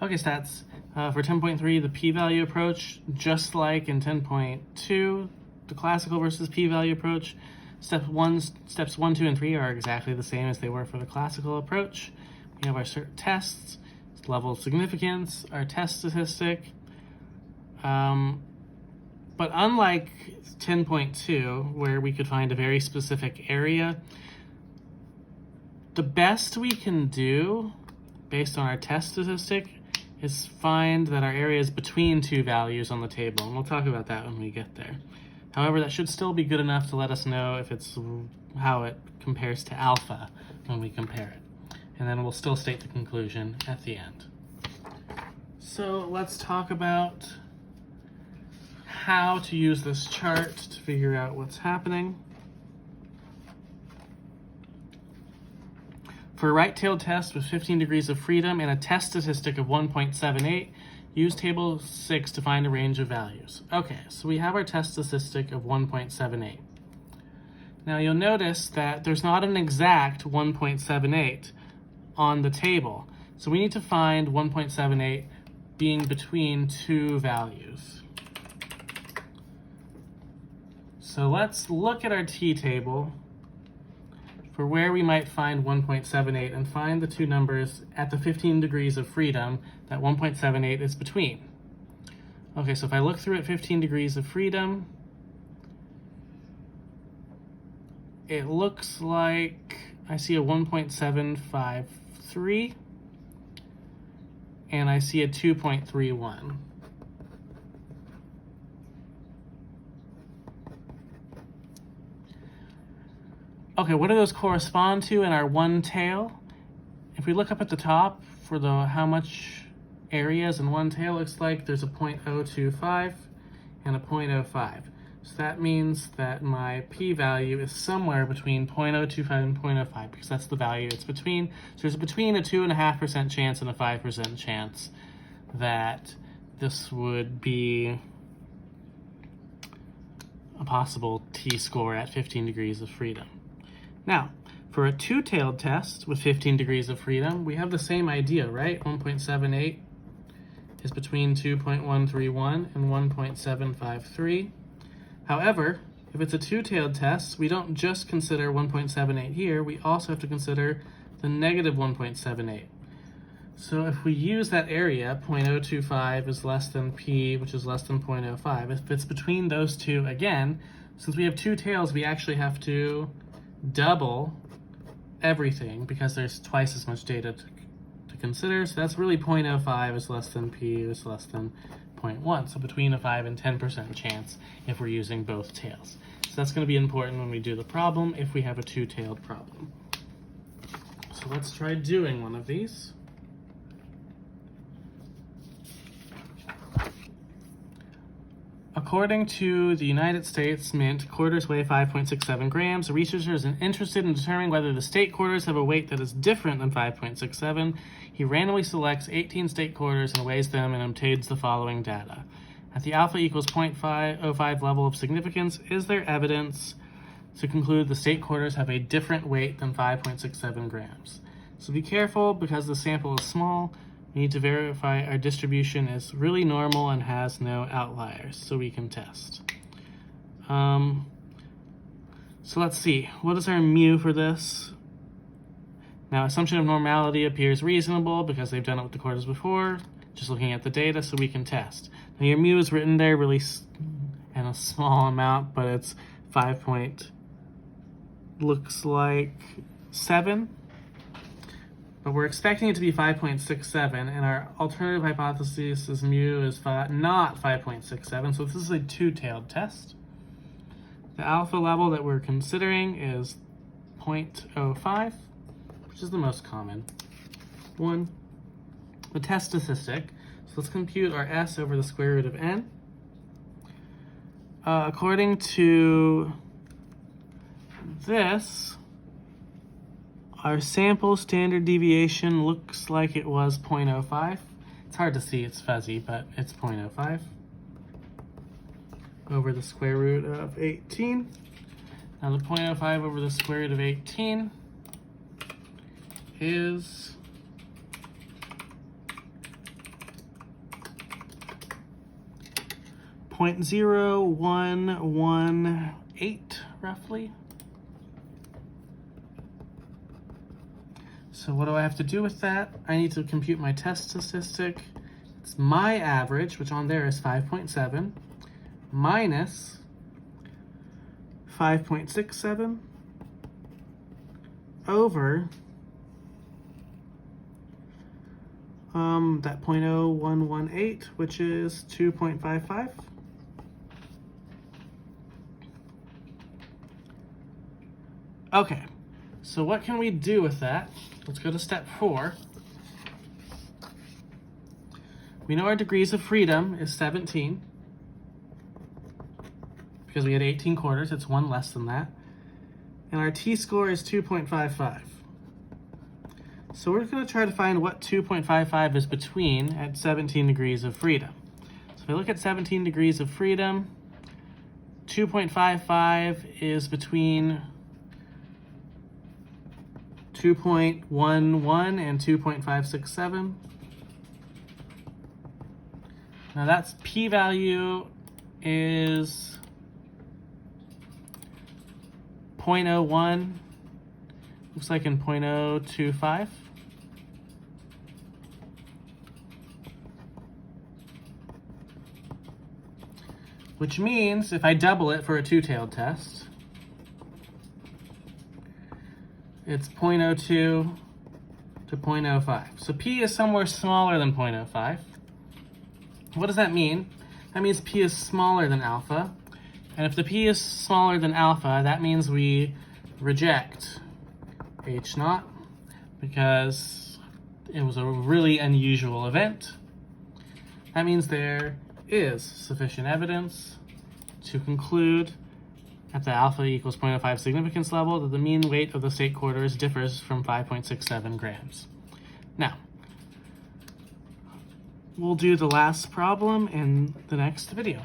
Okay, stats. For 10.3, the p-value approach, just like in 10.2, the classical versus p-value approach, steps 1, 2, and 3 are exactly the same as they were for the classical approach. We have our tests, level of significance, our test statistic. But unlike 10.2, where we could find a very specific area, the best we can do, based on our test statistic, is find that our area is between two values on the table, and we'll talk about that when we get there. However, that should still be good enough to let us know if it's how it compares to alpha when we compare it. And then we'll still state the conclusion at the end. So let's talk about how to use this chart to figure out what's happening. For a right-tailed test with 15 degrees of freedom and a test statistic of 1.78, use table 6 to find a range of values. Okay, so we have our test statistic of 1.78. Now you'll notice that there's not an exact 1.78 on the table. So we need to find 1.78 being between two values. So let's look at our t-table for where we might find 1.78 and find the two numbers at the 15 degrees of freedom that 1.78 is between. Okay, so if I look through at 15 degrees of freedom, it looks like I see a 1.753 and I see a 2.31. Okay, what do those correspond to in our one tail? If we look up at the top for the how much areas in one tail, it looks like there's a 0.025 and a 0.05. So that means that my p-value is somewhere between 0.025 and 0.05 because that's the value it's between. So there's between a 2.5% chance and a 5% chance that this would be a possible t-score at 15 degrees of freedom. Now, for a two-tailed test with 15 degrees of freedom, we have the same idea, right? 1.78 is between 2.131 and 1.753. However, if it's a two-tailed test, we don't just consider 1.78 here, we also have to consider the negative 1.78. So if we use that area, 0.025 is less than p, which is less than 0.05. If it's between those two, again, since we have two tails, we actually have to double everything because there's twice as much data to consider. So that's really 0.05 is less than p is less than 0.1. So between a 5 and 10% chance if we're using both tails. So that's going to be important when we do the problem if we have a two-tailed problem. So let's try doing one of these. According to the United States Mint, quarters weigh 5.67 grams. The researcher is interested in determining whether the state quarters have a weight that is different than 5.67. He randomly selects 18 state quarters and weighs them and obtains the following data. At the alpha equals 0.05 level of significance, is there evidence to conclude the state quarters have a different weight than 5.67 grams? So be careful because the sample is small. We need to verify our distribution is really normal and has no outliers so we can test. So let's see, what is our mu for this? Now, assumption of normality appears reasonable because they've done it with the quarters before, just looking at the data so we can test. Now your mu is written there really in a small amount, but it's 5 looks like 7. But we're expecting it to be 5.67, and our alternative hypothesis is mu is not 5.67, so this is a two-tailed test. The alpha level that we're considering is 0.05, which is the most common one. The test statistic, so let's compute our s over the square root of n. According to this, our sample standard deviation looks like it was 0.05. It's hard to see, it's fuzzy, but it's 0.05 over the square root of 18. Now the 0.05 over the square root of 18 is 0.0118 roughly. So what do I have to do with that? I need to compute my test statistic. It's my average, which on there is 5.7, minus 5.67 over that 0.0118, which is 2.55. Okay, so what can we do with that? Let's go to step 4. We know our degrees of freedom is 17. Because we had 18 quarters, it's one less than that. And our t-score is 2.55. So we're going to try to find what 2.55 is between at 17 degrees of freedom. So if I look at 17 degrees of freedom, 2.55 is between 2.11 and 2.567. Now that's p-value is 0.01, looks like in 0.025. Which means if I double it for a two-tailed test, it's 0.02 to 0.05. So p is somewhere smaller than 0.05. What does that mean? That means p is smaller than alpha. And if the p is smaller than alpha, that means we reject H naught because it was a really unusual event. That means there is sufficient evidence to conclude at the alpha equals 0.05 significance level that the mean weight of the state quarters differs from 5.67 grams. Now, we'll do the last problem in the next video.